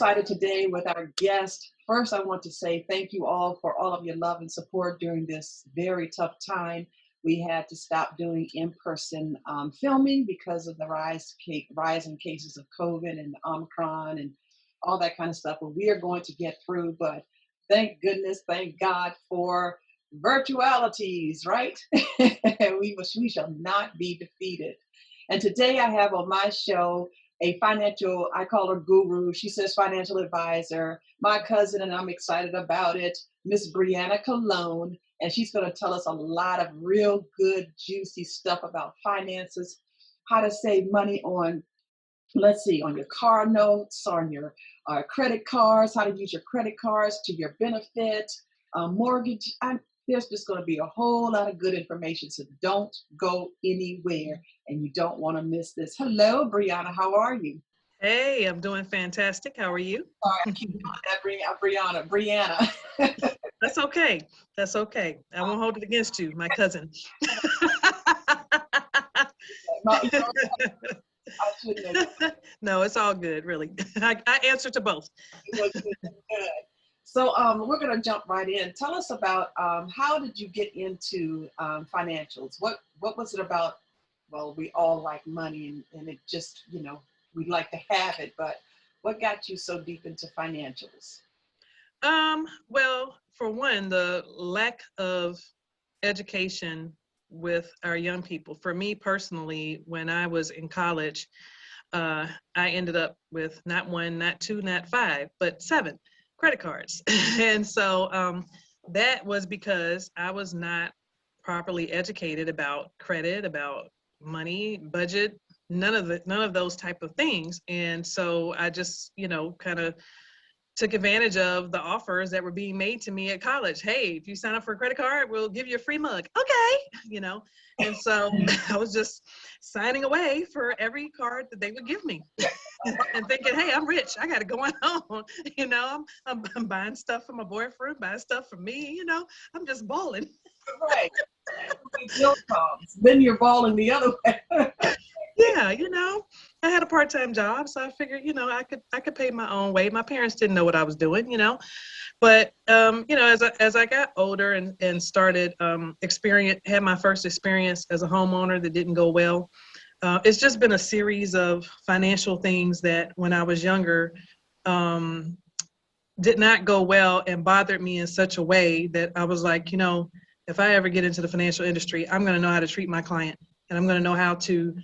excited today with our guest. First, I want to say thank you all for all of your love and support during this very tough time. We had to stop doing in-person filming because of the rise in cases of COVID and Omicron and all that kind of stuff. But we are going to get through. But thank goodness, thank God for virtualities, right? We shall not be defeated. And today I have on my show a financial, I call her guru. She says financial advisor, my cousin, and I'm excited about it, Miss Breanna Colón. And she's going to tell us a lot of real good, juicy stuff about finances, how to save money on, let's see, on your car notes, on your credit cards, how to use your credit cards to your benefit, mortgage. There's just going to be a whole lot of good information. So don't go anywhere and you don't want to miss this. Hello, Breanna. How are you? Hey, I'm doing fantastic. How are you? Sorry, I keep calling that Breanna. That's okay. That's okay. I won't hold it against you, my cousin. I shouldn't have. No, it's all good, really. I answer to both. Good. So we're going to jump right in. Tell us about how did you get into financials? What was it about? Well, we all like money and it just, we'd like to have it, but what got you so deep into financials? Well, for one, the lack of education with our young people. For me personally, when I was in college, I ended up with not one, not two, not five, but 7 credit cards. And so that was because I was not properly educated about credit, about money, budget, none of those type of things. And so I just, kind of took advantage of the offers that were being made to me at college. Hey, if you sign up for a credit card, we'll give you a free mug. Okay. And so I was just signing away for every card that they would give me and thinking, hey, I'm rich. I got it going on. I'm buying stuff for my boyfriend, buying stuff for me. I'm just balling. Right. Then you're balling the other way. Yeah, I had a part-time job, so I figured, I could pay my own way. My parents didn't know what I was doing, but as I got older and started had my first experience as a homeowner that didn't go well. It's just been a series of financial things that when I was younger did not go well and bothered me in such a way that I was like, if I ever get into the financial industry, I'm going to know how to treat my client and I'm going to know how to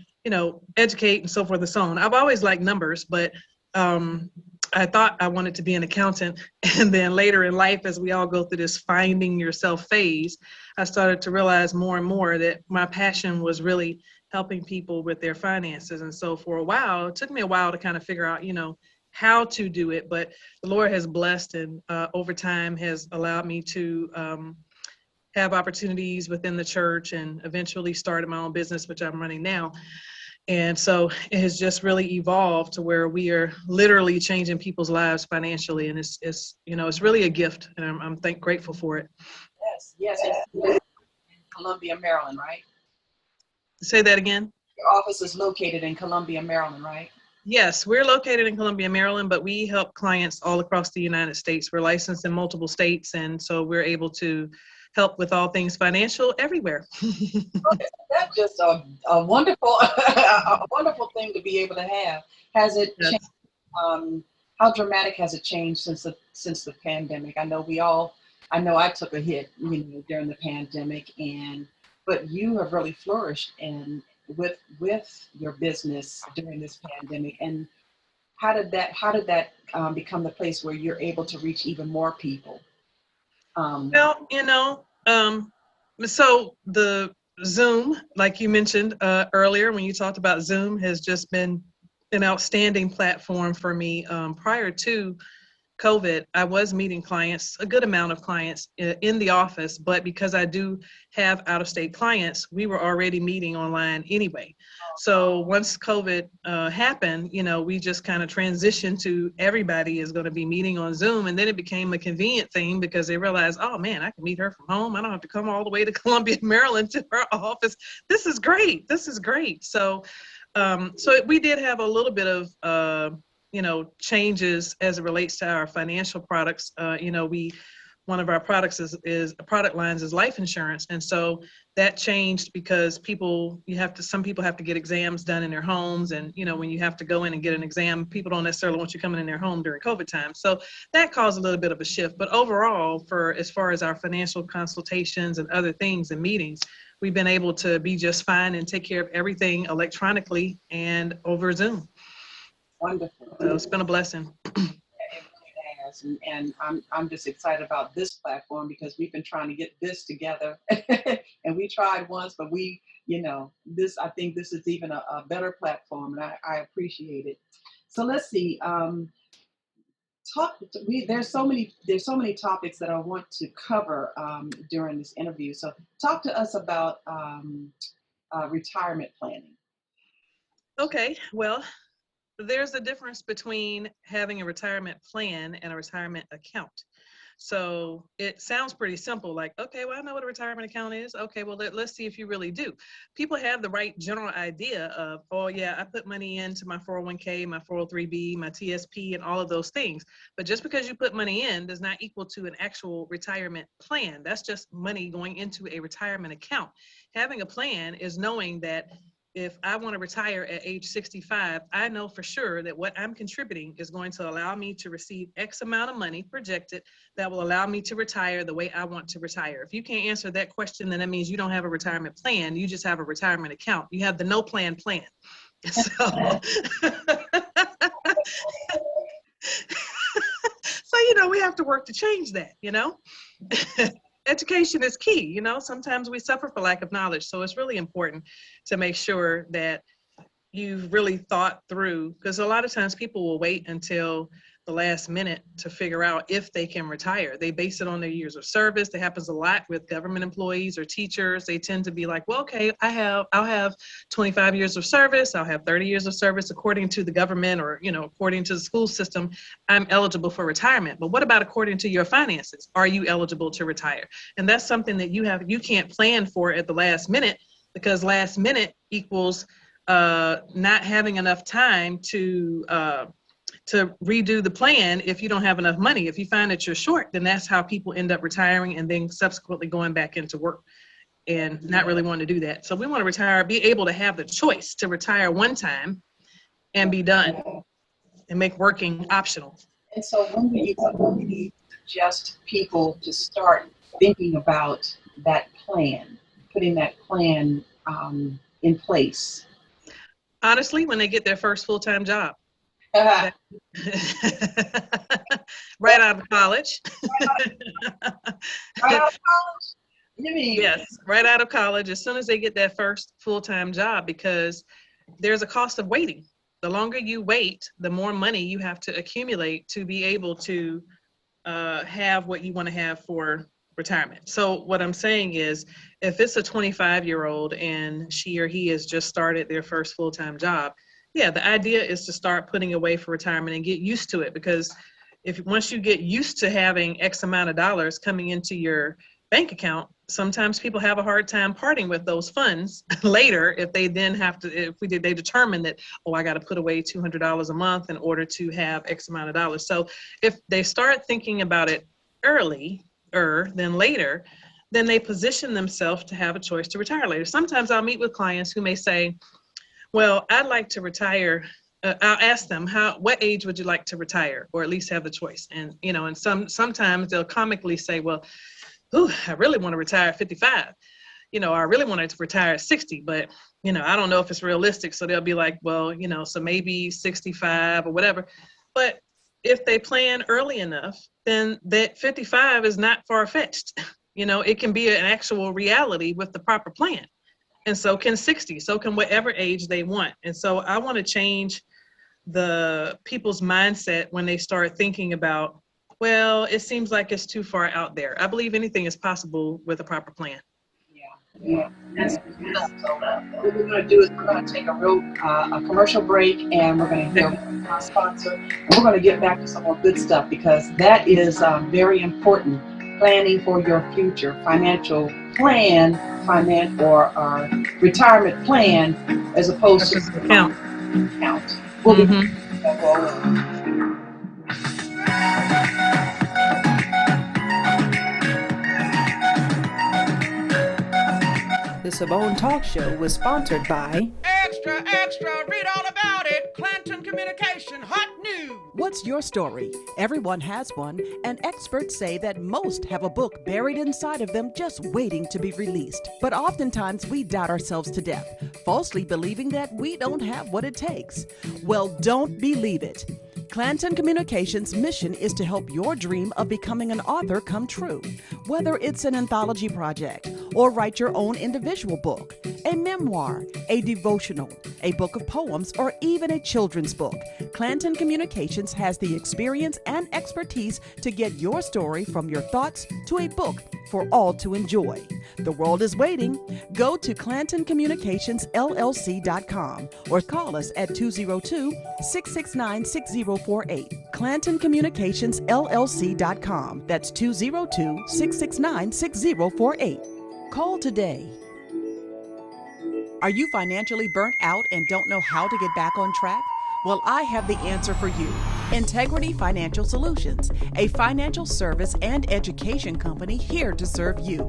educate and so forth and so on. I've always liked numbers, but I thought I wanted to be an accountant. And then later in life, as we all go through this finding yourself phase, I started to realize more and more that my passion was really helping people with their finances. And so for a while, it took me a while to kind of figure out, how to do it. But the Lord has blessed and over time has allowed me to have opportunities within the church and eventually started my own business, which I'm running now. And so it has just really evolved to where we are literally changing people's lives financially. And it's really a gift and I'm grateful for it. Yes. In Columbia, Maryland, right? Say that again. Your office is located in Columbia, Maryland, right? Yes, we're located in Columbia, Maryland, but we help clients all across the United States. We're licensed in multiple states. And so we're able to help with all things financial everywhere. That's just a wonderful, a wonderful thing to be able to have. Has it changed? How dramatic has it changed since the pandemic? I know I took a hit, during the pandemic, but you have really flourished with your business during this pandemic. And how did that become the place where you're able to reach even more people? So the Zoom, like you mentioned earlier, when you talked about Zoom, has just been an outstanding platform for me. Prior to COVID, I was meeting clients, a good amount of clients in the office, but because I do have out-of-state clients, we were already meeting online anyway. So once COVID happened, we just kind of transitioned to everybody is going to be meeting on Zoom. And then it became a convenient thing because they realized, oh man, I can meet her from home. I don't have to come all the way to Columbia, Maryland to her office. This is great. So we did have a little bit of changes as it relates to our financial products. One of our products is product lines is life insurance. And so that changed because some people have to get exams done in their homes. And, when you have to go in and get an exam, people don't necessarily want you coming in their home during COVID time. So that caused a little bit of a shift. But overall, as far as our financial consultations and other things and meetings, we've been able to be just fine and take care of everything electronically and over Zoom. Wonderful. So it's been a blessing. And I'm just excited about this platform because we've been trying to get this together and we tried once, but I think this is even a better platform, and I appreciate it. So let's see. There's so many topics that I want to cover during this interview. So talk to us about retirement planning. Okay, well, there's a difference between having a retirement plan and a retirement account. So it sounds pretty simple, like, okay, well, I know what a retirement account is. Okay, well, let's see if you really do. People have the right general idea of, oh, yeah, I put money into my 401k, my 403b, my TSP, and all of those things. But just because you put money in does not equal to an actual retirement plan. That's just money going into a retirement account. Having a plan is knowing that if I want to retire at age 65, I know for sure that what I'm contributing is going to allow me to receive X amount of money projected that will allow me to retire the way I want to retire. If you can't answer that question, then that means you don't have a retirement plan. You just have a retirement account. You have the no plan plan. So, we have to work to change that, Education is key. Sometimes we suffer for lack of knowledge. So it's really important to make sure that you've really thought through, because a lot of times people will wait until the last minute to figure out if they can retire. They base it on their years of service. That happens a lot with government employees or teachers. They tend to be like, well, okay, I'll have 25 years of service. I'll have 30 years of service according to the government or, according to the school system, I'm eligible for retirement. But what about according to your finances? Are you eligible to retire? And that's something that you can't plan for at the last minute, because last minute equals not having enough time to redo the plan if you don't have enough money. If you find that you're short, then that's how people end up retiring and then subsequently going back into work and not really wanting to do that. So we want to retire, be able to have the choice to retire one time and be done and make working optional. And so when do you suggest people to start thinking about that plan, putting that plan in place? Honestly, when they get their first full-time job. Right Right out of college. Right out of college? You mean? Yes, right out of college, as soon as they get that first full-time job, because there's a cost of waiting. The longer you wait, the more money you have to accumulate to be able to have what you want to have for retirement. So what I'm saying is, if it's a 25-year-old and she or he has just started their first full-time job, yeah, the idea is to start putting away for retirement and get used to it, because once you get used to having X amount of dollars coming into your bank account, sometimes people have a hard time parting with those funds later if they then they determine that, oh, I got to put away $200 a month in order to have X amount of dollars. So if they start thinking about it earlier than later, then they position themselves to have a choice to retire later. Sometimes I'll meet with clients who may say, well, I'd like to retire. I'll ask them, what age would you like to retire, or at least have the choice? And, and sometimes they'll comically say, well, I really want to retire at 55. I really wanted to retire at 60, but, I don't know if it's realistic. So they'll be like, well, so maybe 65 or whatever. But if they plan early enough, then that 55 is not far-fetched. It can be an actual reality with the proper plan. And so can 60, so can whatever age they want. And so I want to change the people's mindset when they start thinking about, well, it seems like it's too far out there. I believe anything is possible with a proper plan. Yeah. That's what we're going to do is we're going to take a commercial break, and we're going to hear from our sponsor, and we're going to get back to some more good stuff, because that is very important. Planning for your future, financial plan, or retirement plan, as opposed to account. We'll be The Simone Talk Show was sponsored by Extra, extra, read all about it. Clanton Communication, hot news. What's your story? Everyone has one, and experts say that most have a book buried inside of them just waiting to be released. But oftentimes we doubt ourselves to death, falsely believing that we don't have what it takes. Well, don't believe it. Clanton Communications' mission is to help your dream of becoming an author come true. Whether it's an anthology project or write your own individual book, a memoir, a devotional, a book of poems, or even a children's book, Clanton Communications has the experience and expertise to get your story from your thoughts to a book for all to enjoy. The world is waiting. Go to ClantonCommunicationsLLC.com or call us at 202-669-6048. ClantonCommunicationsLLC.com. That's 202-669-6048. Call today. Are you financially burnt out and don't know how to get back on track? Well, I have the answer for you. Integrity Financial Solutions, a financial service and education company here to serve you.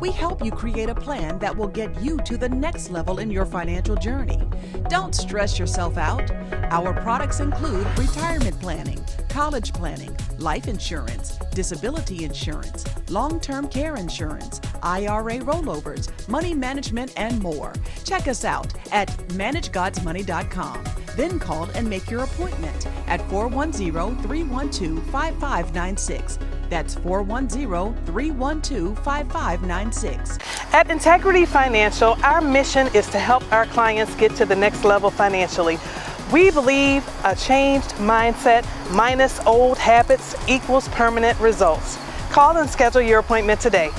We help you create a plan that will get you to the next level in your financial journey. Don't stress yourself out. Our products include retirement planning, college planning, life insurance, disability insurance, long-term care insurance, IRA rollovers, money management, and more. Check us out at managegodsmoney.com. Then call and make your appointment at 410-312-5596. That's 410-312-5596. At Integrity Financial, our mission is to help our clients get to the next level financially. We believe a changed mindset minus old habits equals permanent results. Call and schedule your appointment today.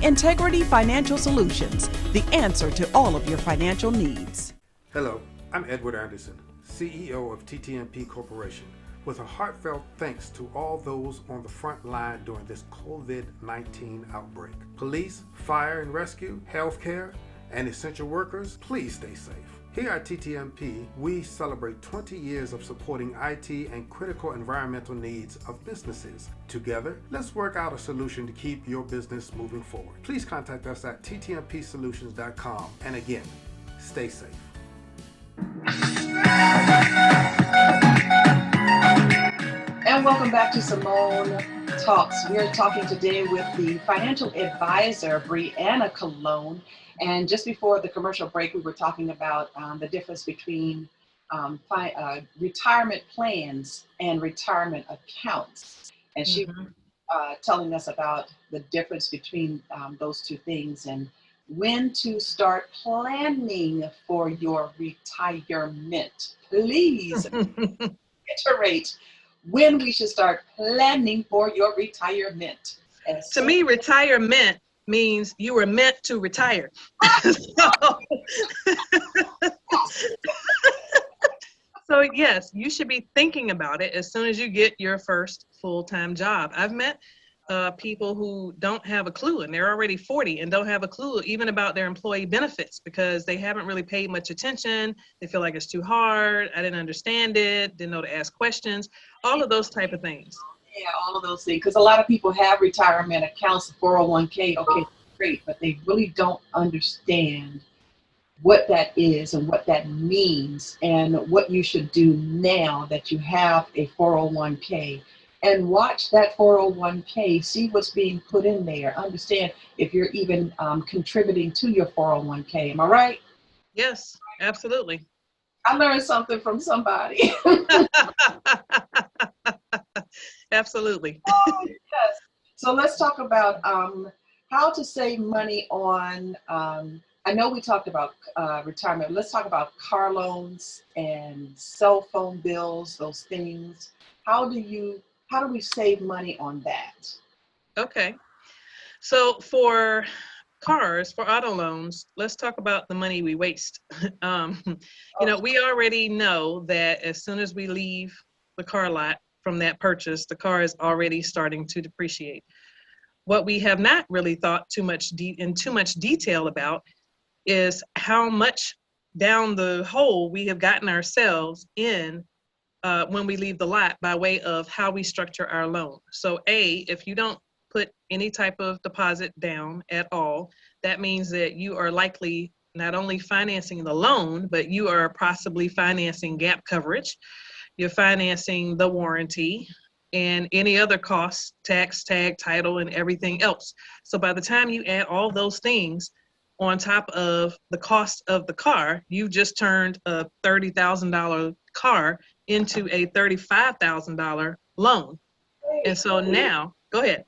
Integrity Financial Solutions, the answer to all of your financial needs. Hello, I'm Edward Anderson, CEO of TTNP Corporation, with a heartfelt thanks to all those on the front line during this COVID-19 outbreak. Police, fire and rescue, healthcare, and essential workers, please stay safe. Here at TTNP, we celebrate 20 years of supporting IT and critical environmental needs of businesses. Together, let's work out a solution to keep your business moving forward. Please contact us at ttnpsolutions.com. And again, stay safe. And welcome back to Simone Talks. We're talking today with the financial advisor, Breanna Colón. And just before the commercial break, we were talking about the difference between retirement plans and retirement accounts. And she was telling us about the difference between those two things and when to start planning for your retirement. Please iterate when we should start planning for your retirement. To me, retirement means you were meant to retire. So yes, you should be thinking about it as soon as you get your first full-time job. I've met people who don't have a clue, and they're already 40 and don't have a clue even about their employee benefits because they haven't really paid much attention. They feel like it's too hard. I didn't understand it, didn't know to ask questions, all of those type of things. Yeah, all of those things. Because a lot of people have retirement accounts, 401k, okay, great, but they really don't understand what that is and what that means and what you should do now that you have a 401k. And watch that 401k, see what's being put in there. Understand if you're even contributing to your 401k. Am I right? Yes, absolutely. I learned something from somebody. Absolutely. Oh, yes. So let's talk about how to save money on, I know we talked about retirement. Let's talk about car loans and cell phone bills, those things. How do we save money on that? Okay. So for cars, for auto loans, let's talk about the money we waste. We already know that as soon as we leave the car lot from that purchase, the car is already starting to depreciate. What we have not really thought too much detail about is how much down the hole we have gotten ourselves in when we leave the lot by way of how we structure our loan. So if you don't put any type of deposit down at all, that means that you are likely not only financing the loan, but you are possibly financing gap coverage. You're financing the warranty and any other costs, tax, tag, title, and everything else. So by the time you add all those things on top of the cost of the car, you just turned a $30,000 car into a $35,000 loan. And so now, go ahead.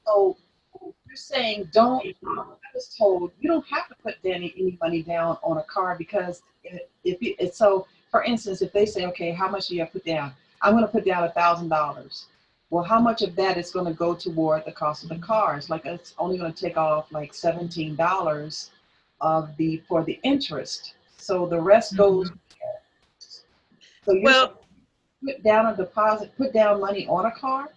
So you're saying don't, I was told you don't have to put any money down on a car because so for instance, if they say, okay, how much do you have to put down? I'm going to put down $1,000. Well, how much of that is going to go toward the cost of the cars? Like it's only going to take off like $17 for the interest. So the rest goes. So you're saying Well, put down a deposit, put down money on a car?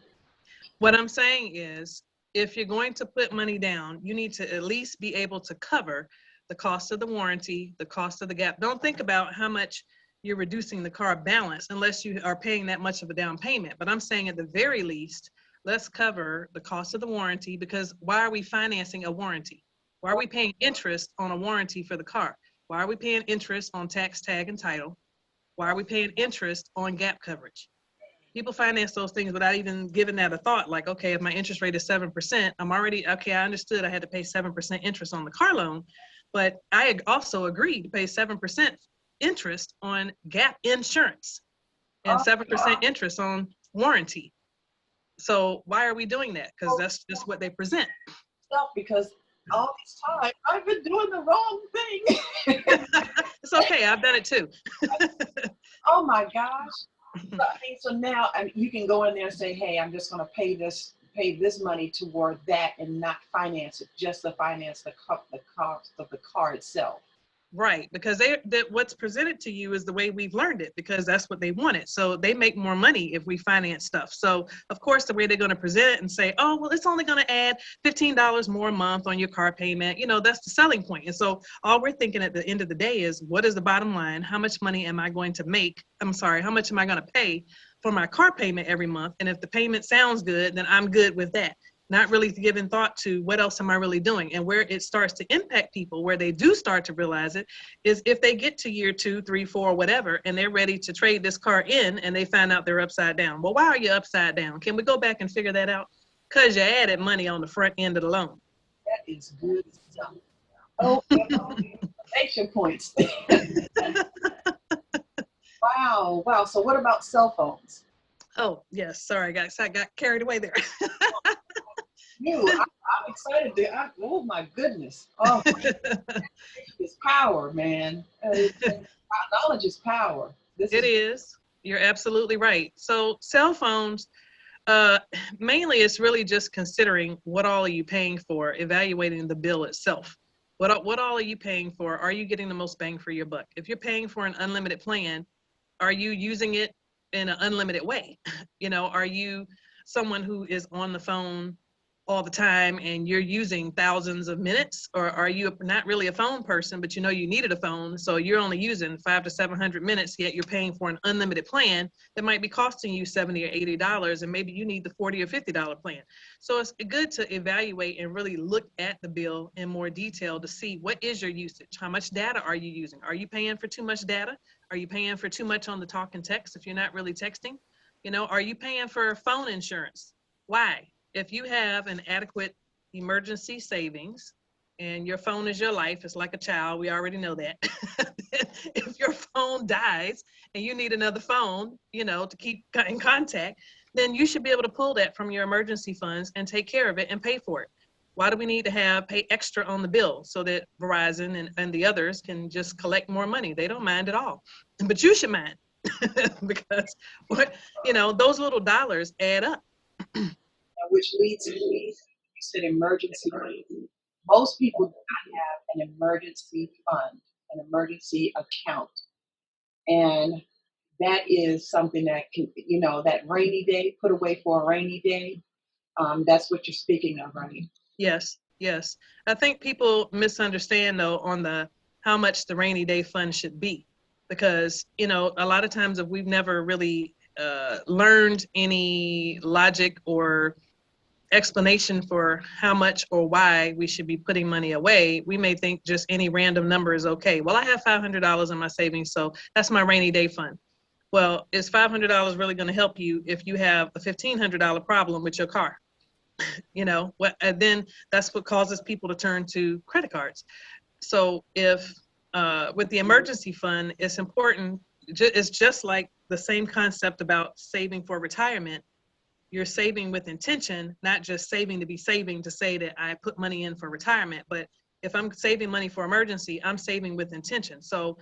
what I'm saying is, if you're going to put money down, you need to at least be able to cover the cost of the warranty, the cost of the gap. Don't think about how much you're reducing the car balance unless you are paying that much of a down payment. But I'm saying at the very least, let's cover the cost of the warranty, because why are we financing a warranty? Why are we paying interest on a warranty for the car? Why are we paying interest on tax, tag, and title? Why are we paying interest on gap coverage? People finance those things without even giving that a thought. Like, okay, if my interest rate is 7%, I'm already, okay, I understood I had to pay 7% interest on the car loan, but I also agreed to pay 7% interest on gap insurance and 7% interest on warranty. So why are we doing that? Because that's just what they present. Because all this time I've been doing the wrong thing. It's okay, I've done it too. Oh my gosh. So now you can go in there and say, hey, I'm just going to pay this money toward that and not finance it, just to finance the cost of the car itself. Right, because what's presented to you is the way we've learned it, because that's what they wanted. So they make more money if we finance stuff. So of course, the way they're going to present it and say, oh, well, it's only going to add $15 more a month on your car payment. That's the selling point. And so all we're thinking at the end of the day is, what is the bottom line? How much money am I going to make? How much am I going to pay for my car payment every month? And if the payment sounds good, then I'm good with that. Not really giving thought to what else am I really doing. And where it starts to impact people, where they do start to realize it, is if they get to year 2, 3, 4, whatever, and they're ready to trade this car in and they find out they're upside down. Well, why are you upside down? Can we go back and figure that out? Because you added money on the front end of the loan. That is good stuff. Oh, exclamation points. Wow. So what about cell phones? Oh, yes. Sorry, guys. I got carried away there. I'm excited. Oh, my goodness. Oh, it's power, man. Knowledge is power. It is. You're absolutely right. So cell phones, mainly it's really just considering what all are you paying for, evaluating the bill itself. What all are you paying for? Are you getting the most bang for your buck? If you're paying for an unlimited plan, are you using it in an unlimited way? Are you someone who is on the phone all the time and you're using thousands of minutes? Or are you not really a phone person, but you needed a phone, so you're only using 500 to 700 minutes, yet you're paying for an unlimited plan that might be costing you $70 or $80, and maybe you need the $40 or $50 plan. So it's good to evaluate and really look at the bill in more detail to see what is your usage. How much data are you using? Are you paying for too much data? Are you paying for too much on the talk and text if you're not really texting? Are you paying for phone insurance? Why? If you have an adequate emergency savings and your phone is your life, it's like a child, we already know that. If your phone dies and you need another phone, to keep in contact, then you should be able to pull that from your emergency funds and take care of it and pay for it. Why do we need to pay extra on the bill so that Verizon and the others can just collect more money? They don't mind at all, but you should mind because those little dollars add up. Which leads to, you said emergency fund. Most people do not have an emergency fund, an emergency account. And that is something that can, that rainy day, put away for a rainy day. That's what you're speaking of, right? Yes. I think people misunderstand though on how much the rainy day fund should be, because a lot of times if we've never really learned any logic or explanation for how much or why we should be putting money away, we may think just any random number is okay. Well, I have $500 in my savings, so that's my rainy day fund. Well, is $500 really going to help you if you have a $1,500 problem with your car? And then that's what causes people to turn to credit cards. So if with the emergency fund, it's important. It's just like the same concept about saving for retirement. You're saving with intention, not just saving to be saving to say that I put money in for retirement. But if I'm saving money for emergency, I'm saving with intention. So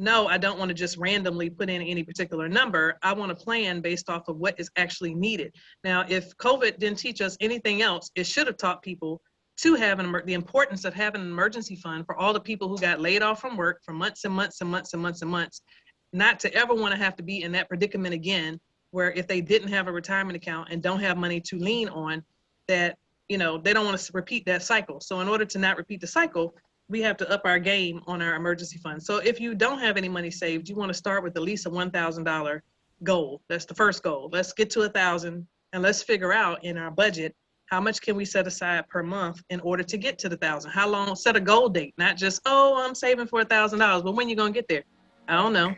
no, I don't want to just randomly put in any particular number. I want to plan based off of what is actually needed. Now, if COVID didn't teach us anything else, it should have taught people to have the importance of having an emergency fund for all the people who got laid off from work for months and months and months and months and months, not to ever want to have to be in that predicament again, where if they didn't have a retirement account and don't have money to lean on, that, they don't want to repeat that cycle. So in order to not repeat the cycle, we have to up our game on our emergency fund. So if you don't have any money saved, you want to start with at least a $1,000 goal. That's the first goal. Let's get to 1,000 and let's figure out in our budget, how much can we set aside per month in order to get to the 1,000? How long? Set a goal date, not just, I'm saving for $1,000. But when you going to get there? I don't know.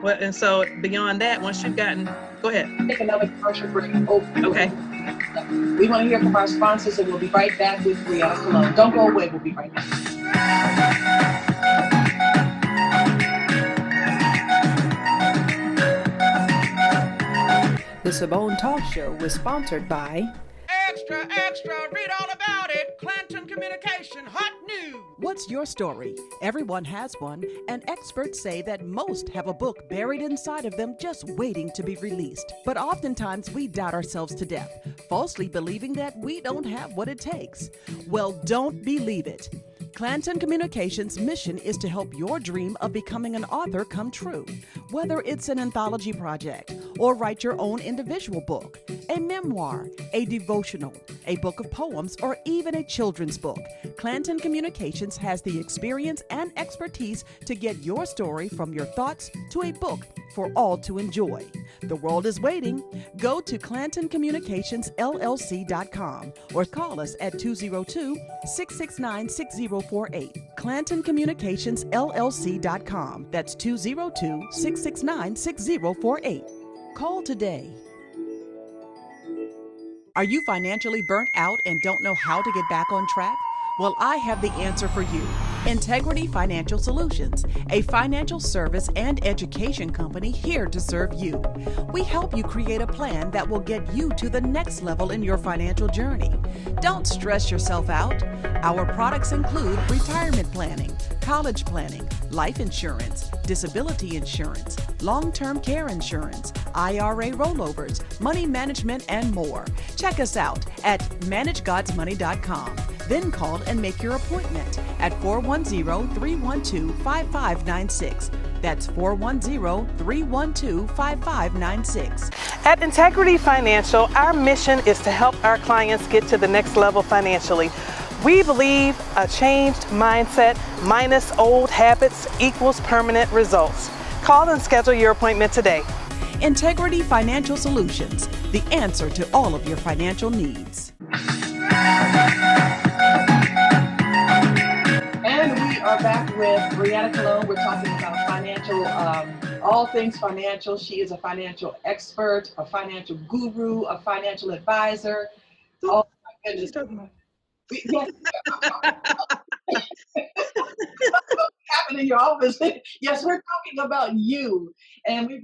And so beyond that, once you've gotten, go ahead. Take another commercial break. Okay. We want to hear from our sponsors, and we'll be right back with Breanna Colón. Don't go away. We'll be right back. The Sabone Talk Show was sponsored by Extra, extra, read all about it. Clanton Communication, hot news. What's your story? Everyone has one, and experts say that most have a book buried inside of them just waiting to be released. But oftentimes we doubt ourselves to death, falsely believing that we don't have what it takes. Well, don't believe it. Clanton Communications' mission is to help your dream of becoming an author come true. Whether it's an anthology project or write your own individual book, a memoir, a devotional, a book of poems, or even a children's book, Clanton Communications has the experience and expertise to get your story from your thoughts to a book for all to enjoy. The world is waiting. Go to ClantonCommunicationsLLC.com or call us at 202-669-6048. ClantonCommunicationsLLC.com. That's 202-669-6048. Call today. Are you financially burnt out and don't know how to get back on track? Well, I have the answer for you. Integrity Financial Solutions, a financial service and education company here to serve you. We help you create a plan that will get you to the next level in your financial journey. Don't stress yourself out. Our products include retirement planning, college planning, life insurance, disability insurance, long-term care insurance, IRA rollovers, money management, and more. Check us out at managegodsmoney.com. Then call and make your appointment at 410-312-5596. That's 410-312-5596. At Integrity Financial, our mission is to help our clients get to the next level financially. We believe a changed mindset minus old habits equals permanent results. Call and schedule your appointment today. Integrity Financial Solutions, the answer to all of your financial needs. And we are back with Breanna Colón. We're talking about financial, all things financial. She is a financial expert, a financial guru, a financial advisor. Oh my goodness. Yes. Happened in your office. Yes, we're talking about you. And we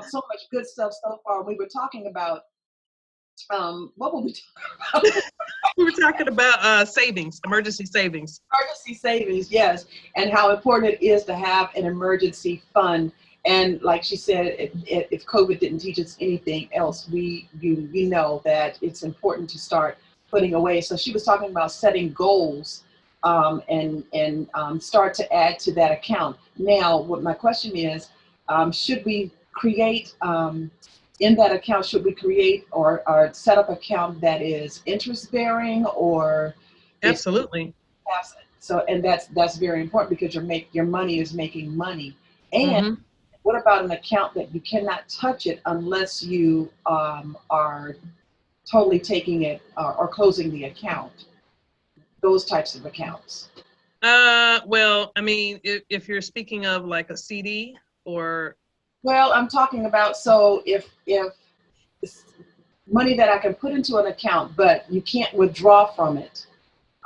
so much good stuff so far. We were talking about what were we talking about? We were talking about savings, emergency savings. Emergency savings, yes, and how important it is to have an emergency fund. And like she said, if COVID didn't teach us anything else, we know that it's important to start putting away. So she was talking about setting goals and start to add to that account. Now, what my question is, should we create in that account, should we create or set up an account that is interest bearing or? Absolutely. So, and that's very important because your money is making money. And What about an account that you cannot touch it unless you are totally taking it or closing the account? Those types of accounts. Well, I mean, if you're speaking of like a CD or Well, I'm talking about, so if it's money that I can put into an account, but you can't withdraw from it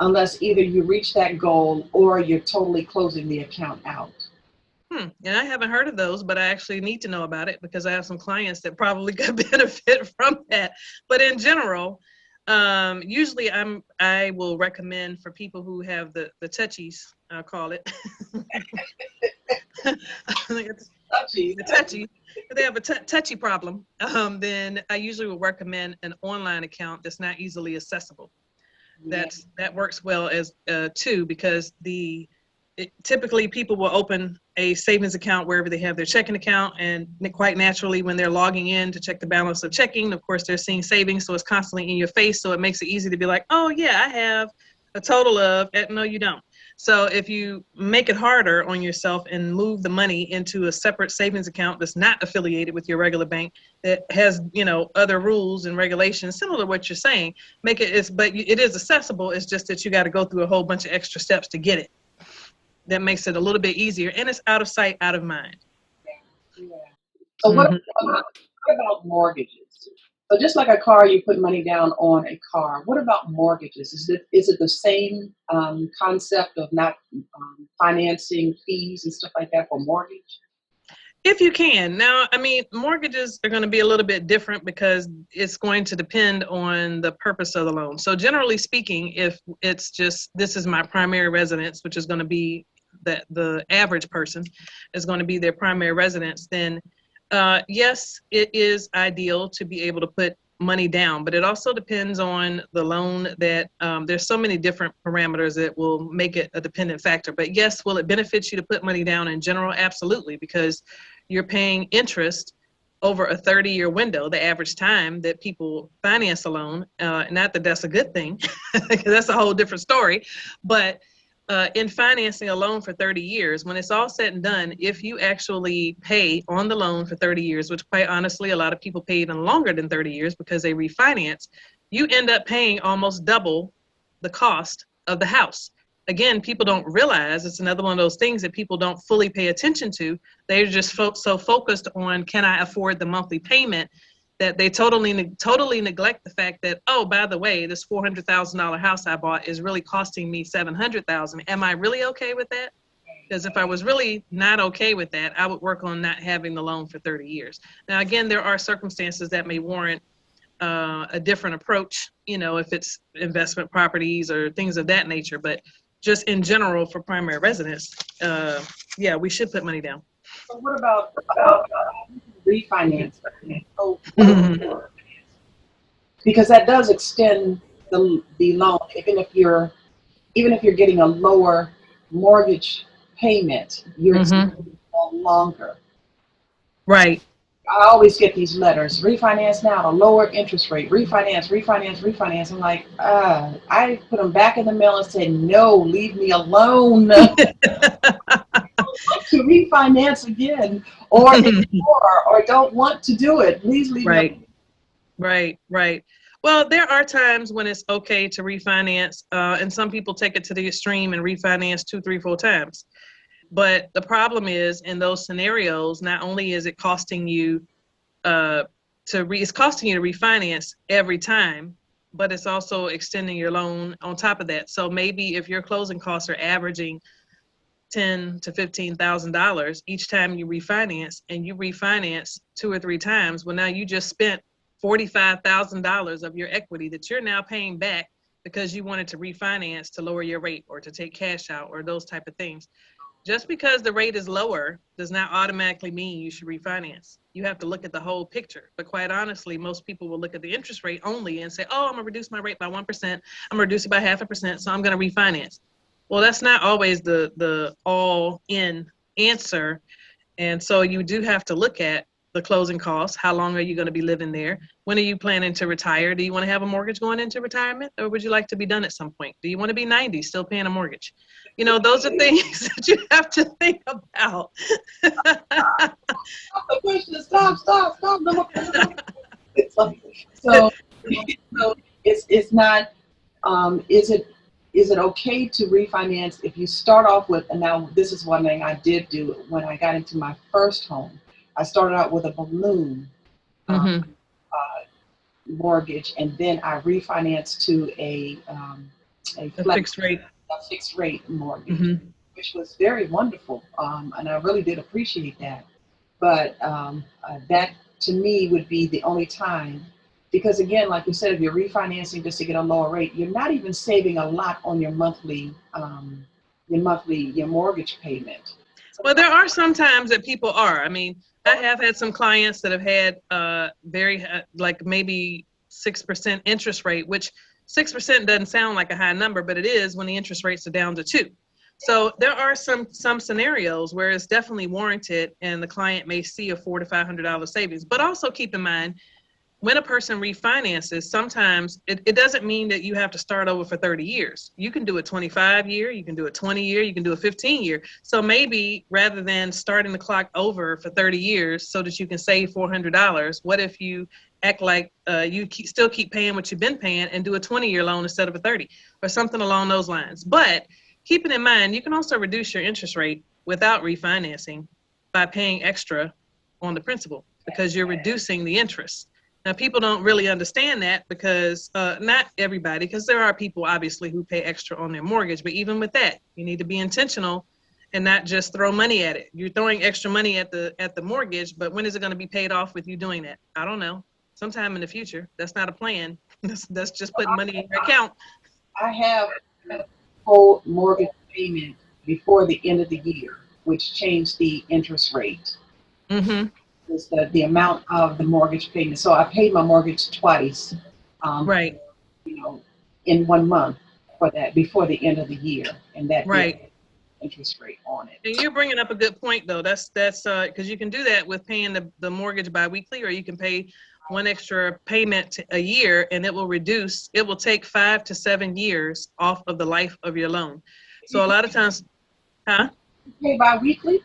unless either you reach that goal or you're totally closing the account out. And I haven't heard of those, but I actually need to know about it because I have some clients that probably could benefit from that. But in general, usually I will recommend for people who have the touchies, I'll call it. Touchy. The touchy. If they have a touchy problem, then I usually will recommend an online account that's not easily accessible. That works well as too, because typically people will open a savings account wherever they have their checking account, and quite naturally when they're logging in to check the balance of checking, of course they're seeing savings, so it's constantly in your face, so it makes it easy to be like, oh yeah, I have a total of, no you don't. So if you make it harder on yourself and move the money into a separate savings account that's not affiliated with your regular bank, that has, other rules and regulations similar to what you're saying, but it is accessible. It's just that you got to go through a whole bunch of extra steps to get it. That makes it a little bit easier, and it's out of sight, out of mind. Yeah. So what about mortgages? So just like a car, you put money down on a car. What about mortgages? Is it the same concept of not financing fees and stuff like that for mortgage? If you can. Now, I mean, mortgages are going to be a little bit different because it's going to depend on the purpose of the loan. So generally speaking, if it's just, this is my primary residence, which is going to be that the average person is going to be their primary residence, then yes, it is ideal to be able to put money down, but it also depends on the loan that there's so many different parameters that will make it a dependent factor. But yes, will it benefit you to put money down in general? Absolutely, because you're paying interest over a 30-year window, the average time that people finance a loan. Not that that's a good thing, because that's a whole different story, but in financing a loan for 30 years, when it's all said and done, if you actually pay on the loan for 30 years, which quite honestly, a lot of people pay even longer than 30 years because they refinance, you end up paying almost double the cost of the house. Again, people don't realize, it's another one of those things that people don't fully pay attention to. They're just so focused on, can I afford the monthly payment, that they totally neglect the fact that, oh, by the way, this $400,000 house I bought is really costing me $700,000. Am I really okay with that? Because if I was really not okay with that, I would work on not having the loan for 30 years. Now, again, there are circumstances that may warrant a different approach, if it's investment properties or things of that nature. But just in general, for primary residence, yeah, we should put money down. So what about refinance? So because that does extend the loan, even if you're getting a lower mortgage payment, you're extending longer. Right. I always get these letters, refinance now at a lower interest rate, refinance. I'm like, I put them back in the mail and said, no, leave me alone. To refinance again, or ignore, or don't want to do it. Please leave me alone. Right. Well, there are times when it's okay to refinance, and some people take it to the extreme and refinance 2, 3, 4 times. But the problem is, in those scenarios, not only is it costing you it's costing you to refinance every time, but it's also extending your loan on top of that. So maybe if your closing costs are averaging $10,000 to $15,000 each time you refinance, and you refinance 2 or 3 times, well, now you just spent $45,000 of your equity that you're now paying back because you wanted to refinance to lower your rate or to take cash out or those type of things. Just because the rate is lower does not automatically mean you should refinance. You have to look at the whole picture. But quite honestly, most people will look at the interest rate only and say, oh, I'm gonna reduce my rate by 1%. I'm gonna reduce it by 0.5%, so I'm gonna refinance. Well, that's not always the all-in answer. And so you do have to look at the closing costs. How long are you going to be living there? When are you planning to retire? Do you want to have a mortgage going into retirement, or would you like to be done at some point? Do you want to be 90 still paying a mortgage? You know, those are things that you have to think about. The question is stop. No. So, so it's not. Is it okay to refinance if you start off with? And now this is one thing I did do when I got into my first home. I started out with a balloon mortgage, and then I refinanced to a Fixed rate. a fixed rate mortgage, which was very wonderful, and I really did appreciate that. But that to me would be the only time, because again, like you said, if you're refinancing just to get a lower rate, you're not even saving a lot on your your mortgage payment. Well, there are some times that people are. I mean, I have had some clients that have had very like maybe 6% interest rate, which 6% doesn't sound like a high number, but it is when the interest rates are down to 2. So there are some scenarios where it's definitely warranted, and the client may see a $400 to $500 savings. But also keep in mind, when a person refinances, sometimes it doesn't mean that you have to start over for 30 years. You can do a 25-year, you can do a 20-year, you can do a 15-year. So maybe rather than starting the clock over for 30 years so that you can save $400, what if you act like you still keep paying what you've been paying and do a 20-year loan instead of a 30, or something along those lines. But keeping in mind, you can also reduce your interest rate without refinancing by paying extra on the principal, because you're reducing the interest. Now, people don't really understand that, because not everybody, because there are people obviously who pay extra on their mortgage. But even with that, you need to be intentional and not just throw money at it. You're throwing extra money at the mortgage, but when is it going to be paid off with you doing that? I don't know. Sometime in the future. That's not a plan. That's just putting money in your account. I have a whole mortgage payment before the end of the year, which changed the interest rate. Is the amount of the mortgage payment. So I paid my mortgage twice, Right. you know, in 1 month for that before the end of the year, and that Right. interest rate on it. And you're bringing up a good point, though. That's because you can do that with paying the mortgage biweekly, or you can pay one extra payment a year, and it will reduce. It will take 5 to 7 years off of the life of your loan. So a lot of times, huh? You pay bi-weekly?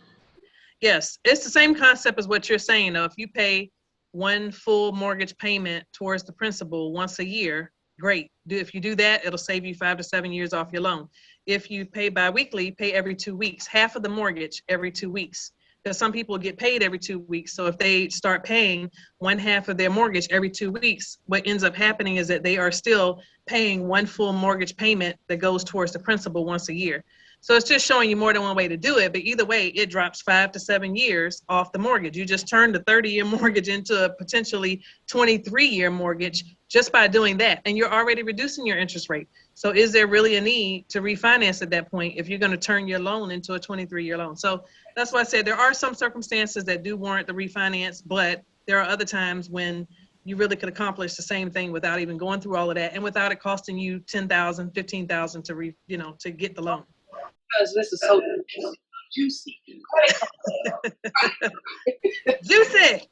Yes, it's the same concept as what you're saying, though. If you pay one full mortgage payment towards the principal once a year, great. If you do that, it'll save you 5 to 7 years off your loan. If you pay biweekly, pay every 2 weeks, half of the mortgage every 2 weeks. Because some people get paid every 2 weeks. So if they start paying one half of their mortgage every 2 weeks, what ends up happening is that they are still paying one full mortgage payment that goes towards the principal once a year. So it's just showing you more than one way to do it. But either way, it drops 5 to 7 years off the mortgage. You just turned a 30-year mortgage into a potentially 23-year mortgage just by doing that. And you're already reducing your interest rate. So is there really a need to refinance at that point if you're going to turn your loan into a 23-year loan? So that's why I said there are some circumstances that do warrant the refinance, but there are other times when you really could accomplish the same thing without even going through all of that, and without it costing you $10,000, $15,000 to get the loan. Because this is so juicy. Juicy.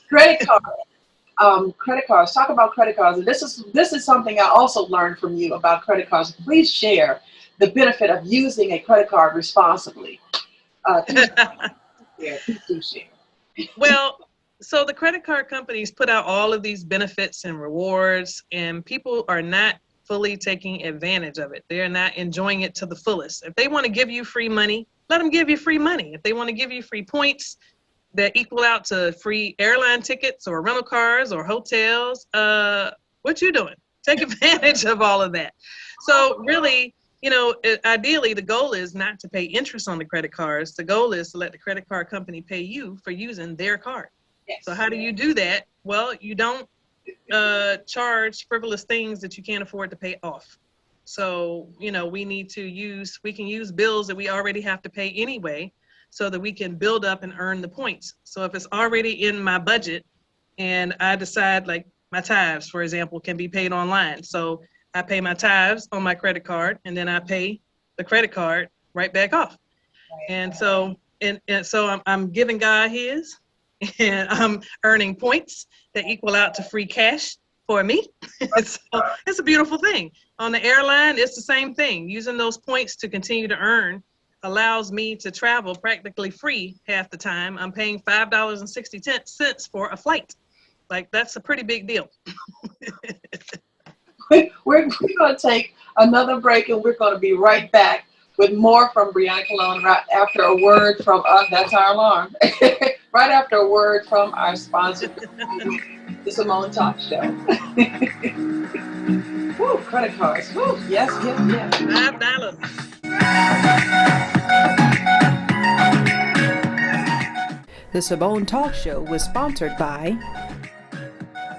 Credit cards. Credit cards. Talk about credit cards. And this is something I also learned from you about credit cards. Please share the benefit of using a credit card responsibly. Please do share. Well, so the credit card companies put out all of these benefits and rewards, and people are not fully taking advantage of it. They're not enjoying it to the fullest. If they want to give you free money, let them give you free money. If they want to give you free points that equal out to free airline tickets or rental cars or hotels, what you doing? Take advantage of all of that. So really, ideally, the goal is not to pay interest on the credit cards. The goal is to let the credit card company pay you for using their card. Yes. So how do you do that? Well, you don't charge frivolous things that you can't afford to pay off. So, we can use bills that we already have to pay anyway, so that we can build up and earn the points. So if it's already in my budget and I decide, like my tithes, for example, can be paid online. So I pay my tithes on my credit card, and then I pay the credit card right back off. And so and so I'm giving God his, and I'm earning points that equal out to free cash for me. So it's a beautiful thing. On the airline, it's the same thing. Using those points to continue to earn allows me to travel practically free half the time. I'm paying $5.60 for a flight. Like, that's a pretty big deal. We're going to take another break, and we're going to be right back with more from Breanna Colón right after a word from us. That's our alarm. Right after a word from our sponsor, the Simone Talk Show. Woo, credit cards. Woo, yes, yes, yes. $5. The Simone Talk Show was sponsored by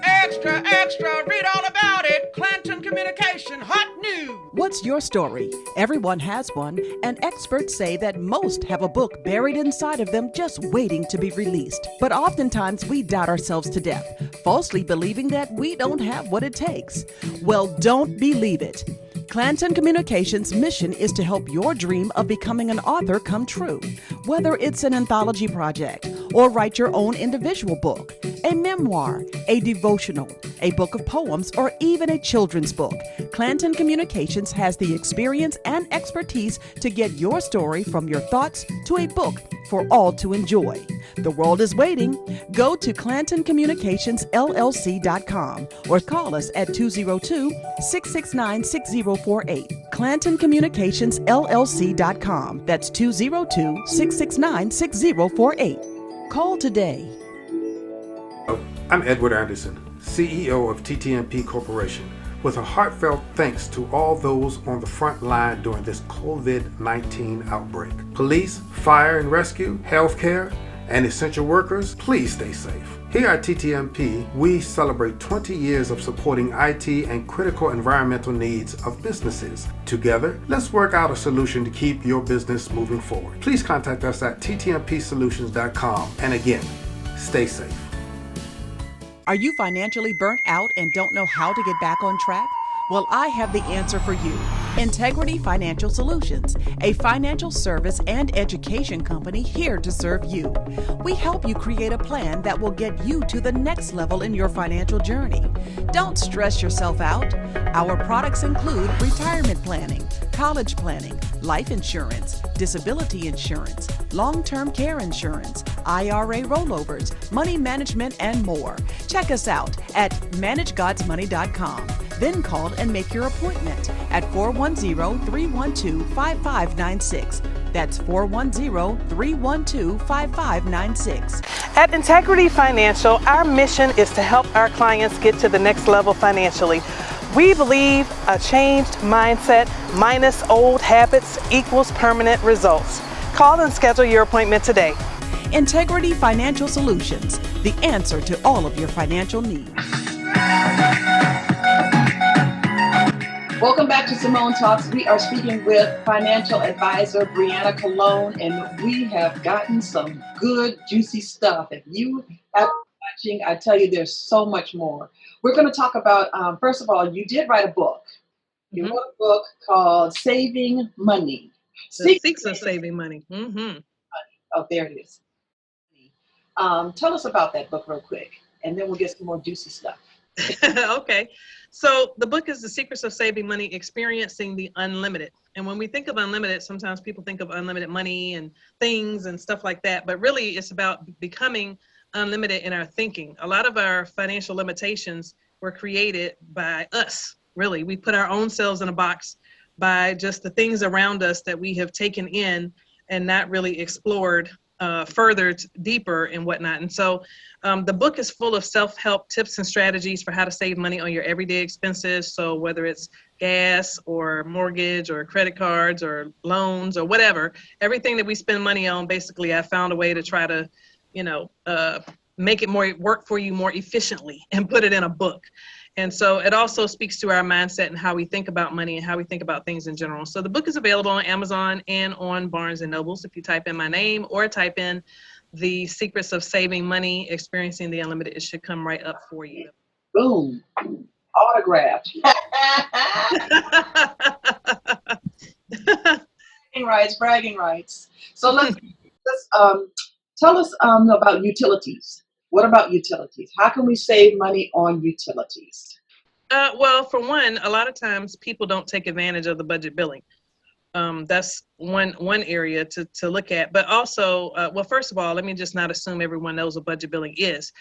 Extra, extra, read all about it. Clanton Communication, hot news. What's your story? Everyone has one, and experts say that most have a book buried inside of them just waiting to be released. But oftentimes we doubt ourselves to death, falsely believing that we don't have what it takes. Well, don't believe it. Clanton Communications' mission is to help your dream of becoming an author come true. Whether it's an anthology project or write your own individual book, a memoir, a devotional, a book of poems, or even a children's book, Clanton Communications has the experience and expertise to get your story from your thoughts to a book for all to enjoy. The world is waiting. Go to ClantonCommunicationsLLC.com or call us at 202-669-6048. ClantonCommunicationsLLC.com. That's 202-669-6048. Call today. I'm Edward Anderson, CEO of TTNP Corporation, with a heartfelt thanks to all those on the front line during this COVID-19 outbreak. Police, fire and rescue, healthcare, and essential workers, please stay safe. Here at TTNP, we celebrate 20 years of supporting IT and critical environmental needs of businesses. Together, let's work out a solution to keep your business moving forward. Please contact us at ttnpsolutions.com. And again, stay safe. Are you financially burnt out and don't know how to get back on track? Well, I have the answer for you. Integrity Financial Solutions, a financial service and education company here to serve you. We help you create a plan that will get you to the next level in your financial journey. Don't stress yourself out. Our products include retirement planning, college planning, life insurance, disability insurance, long-term care insurance, IRA rollovers, money management, and more. Check us out at managegodsmoney.com. Then call and make your appointment at 410-312-5596. That's 410-312-5596. At Integrity Financial, our mission is to help our clients get to the next level financially. We believe a changed mindset minus old habits equals permanent results. Call and schedule your appointment today. Integrity Financial Solutions, the answer to all of your financial needs. Welcome back to Simone Talks. We are speaking with financial advisor Breanna Colón, and we have gotten some good, juicy stuff. If you have been watching, I tell you, there's so much more. We're going to talk about, first of all, you did write a book. You wrote a book called Saving Money. The Secrets of Saving Money. Mm-hmm. Oh, there it is. Tell us about that book real quick, and then we'll get some more juicy stuff. Okay. So the book is The Secrets of Saving Money, Experiencing the Unlimited. And when we think of unlimited, sometimes people think of unlimited money and things and stuff like that. But really, it's about becoming unlimited in our thinking. A lot of our financial limitations were created by us, really. We put our own selves in a box by just the things around us that we have taken in and not really explored further, deeper and whatnot. And so the book is full of self-help tips and strategies for how to save money on your everyday expenses. So whether it's gas or mortgage or credit cards or loans or whatever, everything that we spend money on, basically I found a way to try to, make it work for you more efficiently and put it in a book. And so it also speaks to our mindset and how we think about money and how we think about things in general. So the book is available on Amazon and on Barnes & Nobles. If you type in my name or type in The Secrets of Saving Money, Experiencing the Unlimited, it should come right up for you. Boom. Autographed. Bragging rights. So let's Tell us about utilities. What about utilities? How can we save money on utilities? Well, for one, a lot of times people don't take advantage of the budget billing. That's one area to look at. But also, well, first of all, let me just not assume everyone knows what budget billing is.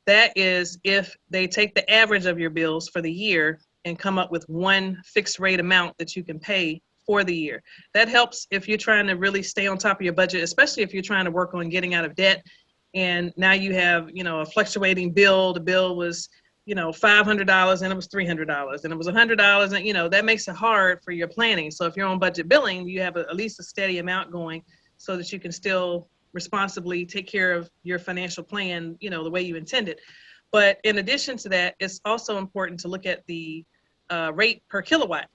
That is if they take the average of your bills for the year and come up with one fixed rate amount that you can pay for the year. That helps if you're trying to really stay on top of your budget, especially if you're trying to work on getting out of debt. And now you have, a fluctuating bill. The bill was, $500 and it was $300 and it was $100. And, that makes it hard for your planning. So if you're on budget billing, you have at least a steady amount going so that you can still responsibly take care of your financial plan, the way you intended. But in addition to that, it's also important to look at the rate per kilowatt.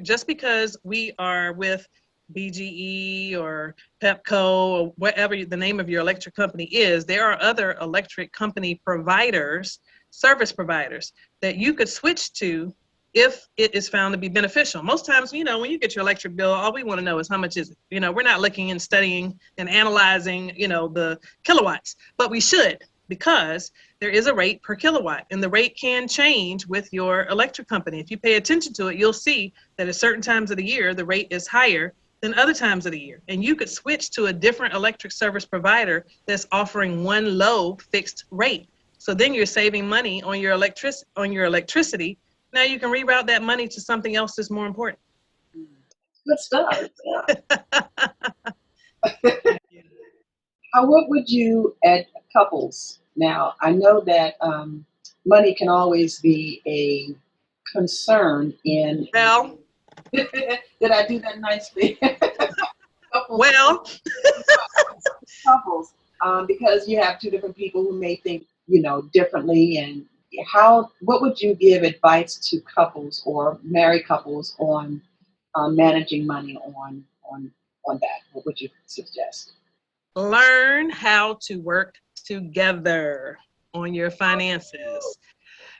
Just because we are with BGE or Pepco or whatever the name of your electric company is, there are other electric company providers, service providers that you could switch to if it is found to be beneficial. Most times, when you get your electric bill, all we want to know is how much is it. We're not looking and studying and analyzing, the kilowatts, but we should, because there is a rate per kilowatt and the rate can change with your electric company. If you pay attention to it, you'll see that at certain times of the year, the rate is higher than other times of the year. And you could switch to a different electric service provider that's offering one low fixed rate. So then you're saving money on your electricity. Now you can reroute that money to something else that's more important. Good stuff. What would you, at couples, now I know that money can always be a concern in. Well, did I do that nicely? Couples, well, couples, because you have two different people who may think, differently. And what would you give advice to couples or married couples on managing money on that? What would you suggest? learn how to work together on your finances.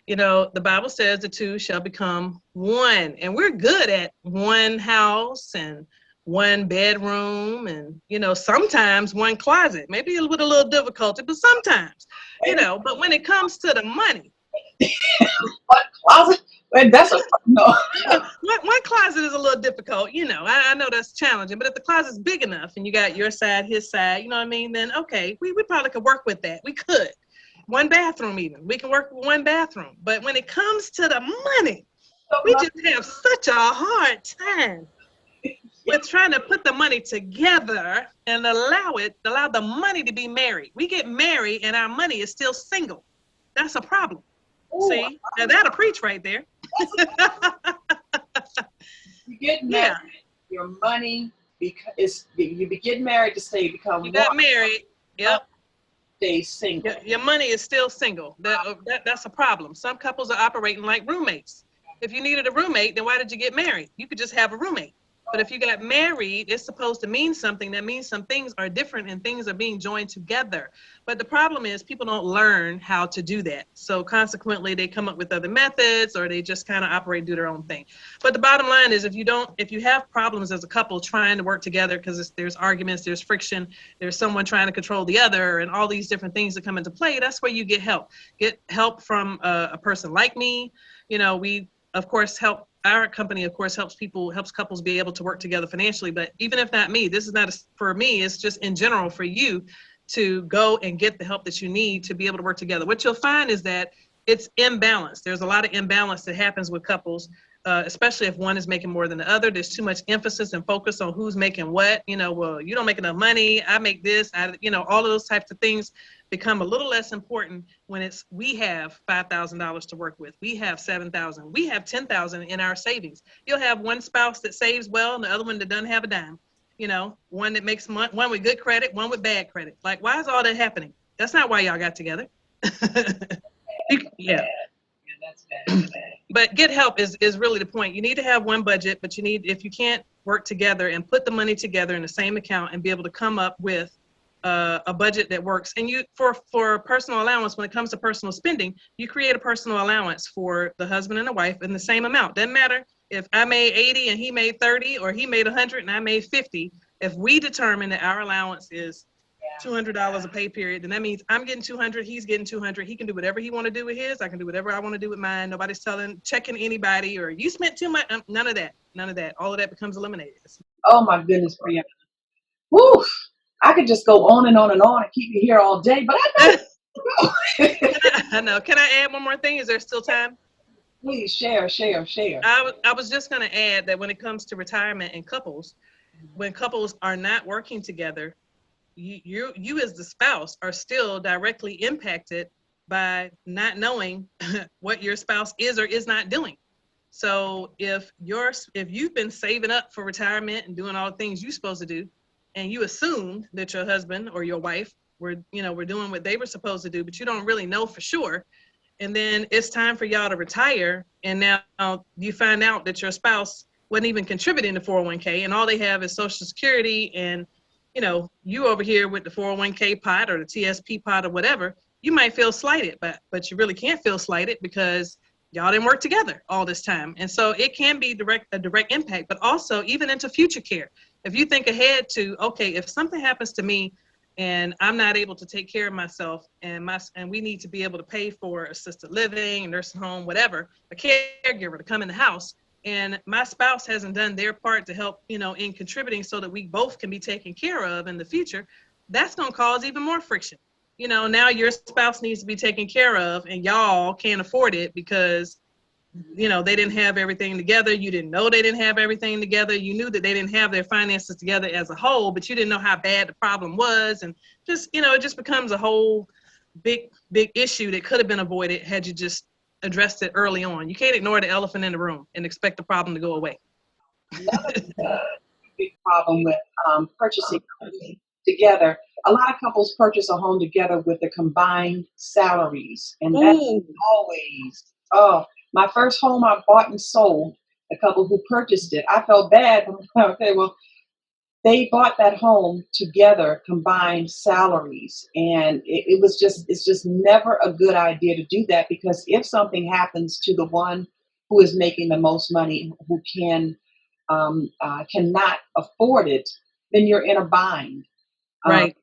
The Bible says the two shall become one, and we're good at one house and one bedroom and, sometimes one closet, maybe with a little difficulty, but sometimes, but when it comes to the money. What closet? Wait, that's no. One closet is a little difficult, I know that's challenging, but if the closet's big enough and you got your side, his side, you know what I mean, then okay, we probably could work with that. We could. One bathroom even. We can work with one bathroom. But when it comes to the money, we just have such a hard time with trying to put the money together and allow the money to be married. We get married and our money is still single. That's a problem. Ooh, see? Now that'll preach right there. You get married, your money, because you get married to stay, become you got married, yep. Stay single. Your money is still single. That's a problem. Some couples are operating like roommates. If you needed a roommate, then why did you get married? You could just have a roommate. But if you got married, it's supposed to mean something. That means some things are different and things are being joined together. But the problem is people don't learn how to do that. So consequently, they come up with other methods or they just kind of operate, do their own thing. But the bottom line is if you have problems as a couple trying to work together because there's arguments, there's friction, there's someone trying to control the other and all these different things that come into play, that's where you get help. Get help from a person like me. We, of course, our company, of course, helps couples be able to work together financially. But even if not me, this is not for me, it's just in general for you to go and get the help that you need to be able to work together. What you'll find is that it's imbalance. There's a lot of imbalance that happens with couples, especially if one is making more than the other. There's too much emphasis and focus on who's making what. Well, you don't make enough money, I make this, all of those types of things become a little less important when we have $5,000 to work with. We have $7,000. We have $10,000 in our savings. You'll have one spouse that saves well and the other one that doesn't have a dime. One that makes money, one with good credit, one with bad credit. Like, why is all that happening? That's not why y'all got together. Yeah. That's bad. But get help is really the point. You need to have one budget, but if you can't work together and put the money together in the same account and be able to come up with a budget that works. And for personal allowance, when it comes to personal spending, you create a personal allowance for the husband and the wife in the same amount. Doesn't matter if I made 80 and he made 30 or he made 100 and I made 50. If we determine that our allowance is $200 a pay period, then that means I'm getting 200, he's getting 200. He can do whatever he want to do with his. I can do whatever I want to do with mine. Nobody's checking anybody or you spent too much. None of that. None of that. All of that becomes eliminated. Oh my goodness, Breanna. Woo! I could just go on and on and on and keep you here all day, but I know. I know. Can I add one more thing? Is there still time? Please share. I was just going to add that when it comes to retirement and couples, when couples are not working together, you as the spouse are still directly impacted by not knowing what your spouse is or is not doing. So if you've been saving up for retirement and doing all the things you're supposed to do, and you assumed that your husband or your wife were doing what they were supposed to do, but you don't really know for sure, and then it's time for y'all to retire, and now you find out that your spouse wasn't even contributing to 401k, and all they have is Social Security, and you over here with the 401k pot or the TSP pot or whatever, you might feel slighted, but you really can't feel slighted because y'all didn't work together all this time. And so it can be a direct impact, but also even into future care. If you think ahead to, okay, if something happens to me and I'm not able to take care of myself and we need to be able to pay for assisted living, nursing home, whatever, a caregiver to come in the house, and my spouse hasn't done their part to help, in contributing so that we both can be taken care of in the future, that's going to cause even more friction. Now your spouse needs to be taken care of and y'all can't afford it because, they didn't have everything together. You didn't know they didn't have everything together. You knew that they didn't have their finances together as a whole, but you didn't know how bad the problem was. And just, it just becomes a whole big issue that could have been avoided had you just addressed it early on. You can't ignore the elephant in the room and expect the problem to go away. Another big problem with purchasing together. A lot of couples purchase a home together with the combined salaries, and that's always, my first home I bought and sold, the couple who purchased it, I felt bad. Okay, well, they bought that home together, combined salaries, and it's just never a good idea to do that, because if something happens to the one who is making the most money, who cannot afford it, then you're in a bind. Right.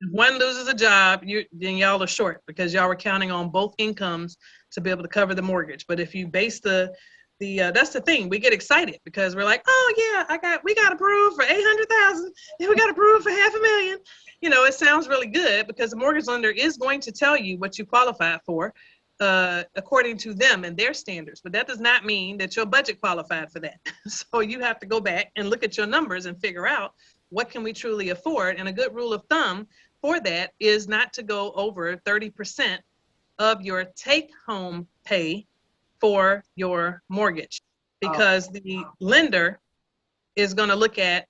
If one loses a job, then y'all are short because y'all were counting on both incomes to be able to cover the mortgage. But if you base that's the thing, we get excited because we're like, oh yeah, we got approved for 800,000, and we got approved for $500,000. It sounds really good because the mortgage lender is going to tell you what you qualify for, according to them and their standards. But that does not mean that your budget qualified for that. So you have to go back and look at your numbers and figure out what can we truly afford. And a good rule of thumb for that is not to go over 30% of your take-home pay for your mortgage, because the lender is going to look at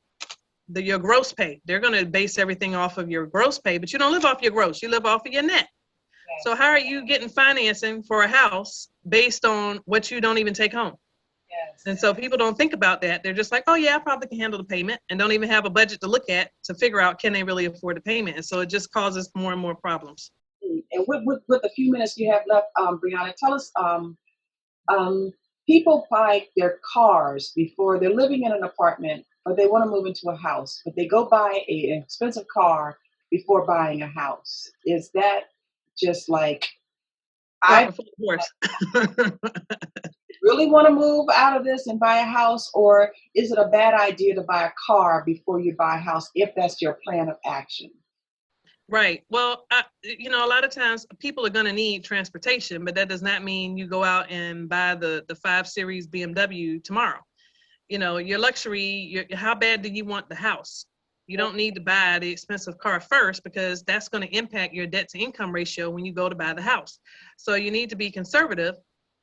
your gross pay. They're going to base everything off of your gross pay, but you don't live off your gross, you live off of your net. So how are you getting financing for a house based on what you don't even take home? Yes. And so people don't think about that. They're just like, oh yeah, I probably can handle the payment, and don't even have a budget to look at to figure out, can they really afford the payment? And so it just causes more and more problems. And with the few minutes you have left, Breanna, tell us, people buy their cars before they're living in an apartment, or they want to move into a house, but they go buy an expensive car before buying a house. Is that just like, I really want to move out of this and buy a house, or is it a bad idea to buy a car before you buy a house if that's your plan of action? Right. Well, a lot of times people are going to need transportation, but that does not mean you go out and buy the 5 Series BMW tomorrow. Your luxury, how bad do you want the house? You don't need to buy the expensive car first, because that's going to impact your debt to income ratio when you go to buy the house. So you need to be conservative,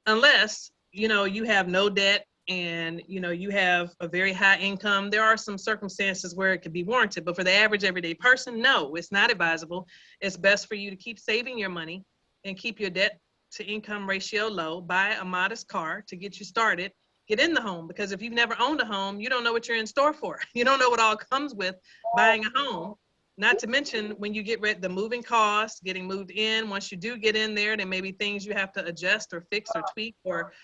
unless, you have no debt and, you have a very high income. There are some circumstances where it could be warranted, but for the average everyday person, no, it's not advisable. It's best for you to keep saving your money and keep your debt to income ratio low. Buy a modest car to get you started. Get in the home, because if you've never owned a home, you don't know what you're in store for. You don't know what all comes with buying a home. Not to mention when you get the moving costs, getting moved in. Once you do get in there may be things you have to adjust or fix or tweak, or,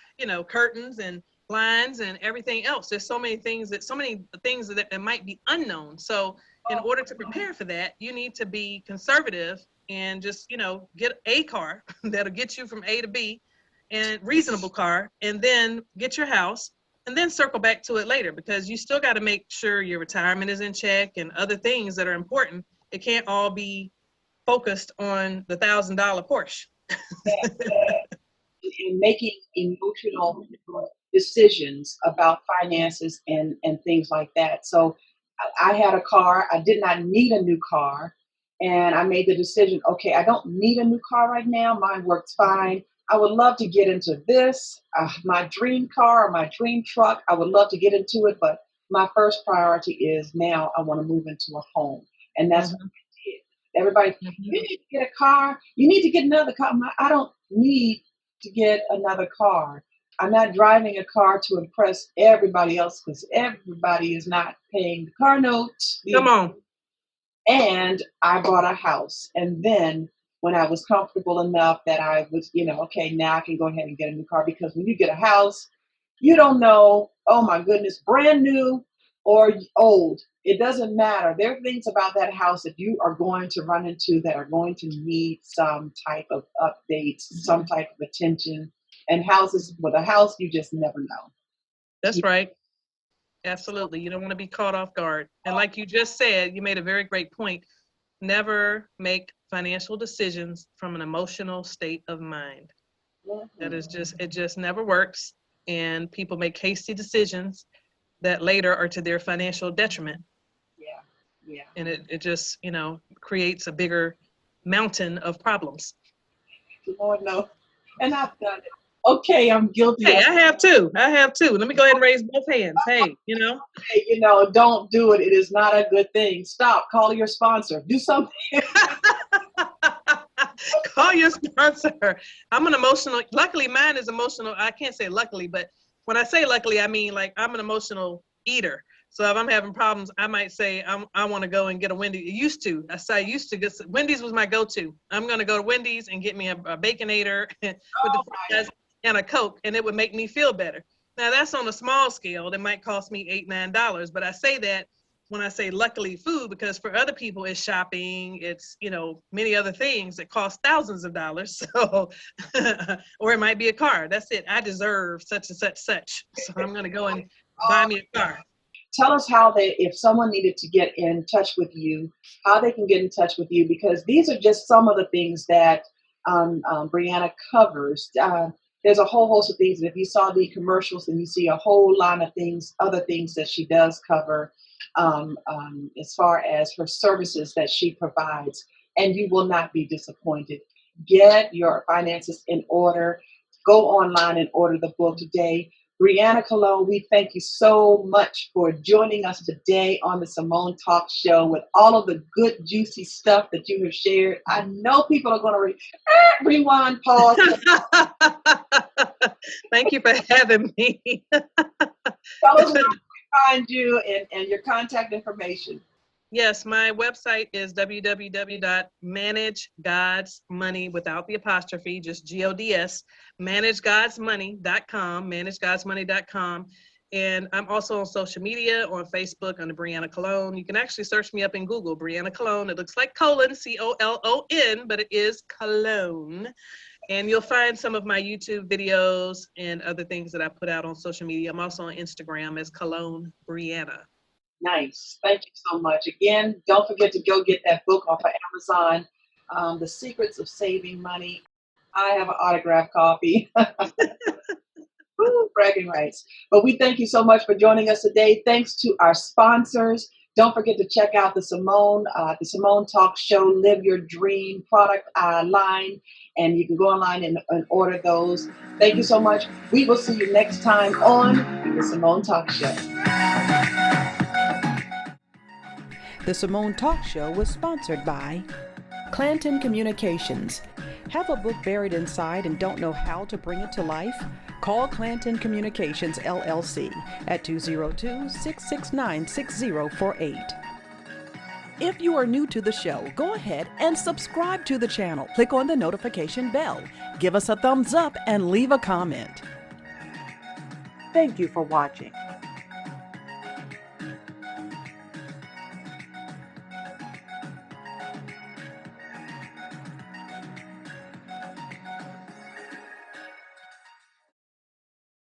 curtains and blinds and everything else. There's so many things that might be unknown. So in order to prepare for that, you need to be conservative and just, get a car that'll get you from A to B, and reasonable car, and then get your house, and then circle back to it later, because you still got to make sure your retirement is in check and other things that are important. It can't all be focused on the $1,000 Porsche. In making emotional decisions about finances and things like that. So I had a car. I did not need a new car. And I made the decision, okay, I don't need a new car right now. Mine works fine. I would love to get into this, my dream car or my dream truck. I would love to get into it. But my first priority is now I want to move into a home. And that's what I did. Everybody, you need to get a car. You need to get another car. I don't need to get another car. I'm not driving a car to impress everybody else, because everybody is not paying the car note. Come on. And I bought a house. And then when I was comfortable enough that I was, okay, now I can go ahead and get a new car, because when you get a house, you don't know, oh my goodness, brand new or old. It doesn't matter. There are things about that house that you are going to run into that are going to need some type of updates, some type of attention. And houses, with a house, you just never know. That's right. Absolutely. You don't want to be caught off guard. And like you just said, you made a very great point. Never make financial decisions from an emotional state of mind. That is it just never works. And people make hasty decisions that later are to their financial detriment. Yeah. And it just, creates a bigger mountain of problems. Lord, no. And I've done it. Okay, I'm guilty. Hey, I have too. Let me go ahead and raise both hands. Hey, Hey, don't do it. It is not a good thing. Stop. Call your sponsor. Do something. Call your sponsor. I'm an emotional. Luckily, mine is emotional. I can't say luckily, but when I say luckily, I mean like I'm an emotional eater. So if I'm having problems, I might say I want to go and get a Wendy's. I used to get Wendy's was my go-to. I'm going to go to Wendy's and get me a Baconator with the fries and a Coke, and it would make me feel better. Now that's on a small scale. That might cost me $8, $9, but I say that when I say luckily food, because for other people it's shopping, it's many other things that cost thousands of dollars. So, or it might be a car. That's it. I deserve such and such. So I'm going to go and buy me a car. Tell us how if someone needed to get in touch with you, how they can get in touch with you, because these are just some of the things that Breanna covers. There's a whole host of things. And if you saw the commercials, then you see a whole line of things, other things that she does cover as far as her services that she provides. And you will not be disappointed. Get your finances in order. Go online and order the book today. Breanna Colón, we thank you so much for joining us today on the Simone Talk Show with all of the good, juicy stuff that you have shared. I know people are going to rewind, pause. Thank you for having me. Tell us where we find you and your contact information. Yes, my website is www.managegodsmoney without the apostrophe, just GODS, managegodsmoney.com, managegodsmoney.com. And I'm also on social media, on Facebook under Breanna Colón. You can actually search me up in Google, Breanna Colón. It looks like colon, COLON, but it is Colón. And you'll find some of my YouTube videos and other things that I put out on social media. I'm also on Instagram as Colón Breanna. Nice. Thank you so much. Again, don't forget to go get that book off of Amazon, The Secrets of Saving Money. I have an autographed copy. Woo, bragging rights. But we thank you so much for joining us today. Thanks to our sponsors. Don't forget to check out the Simone Talk Show, Live Your Dream product line. And you can go online and order those. Thank you so much. We will see you next time on the Simone Talk Show. The Simone Talk Show was sponsored by Clanton Communications. Have a book buried inside and don't know how to bring it to life? Call Clanton Communications, LLC at 202-669-6048. If you are new to the show, go ahead and subscribe to the channel. Click on the notification bell. Give us a thumbs up and leave a comment. Thank you for watching.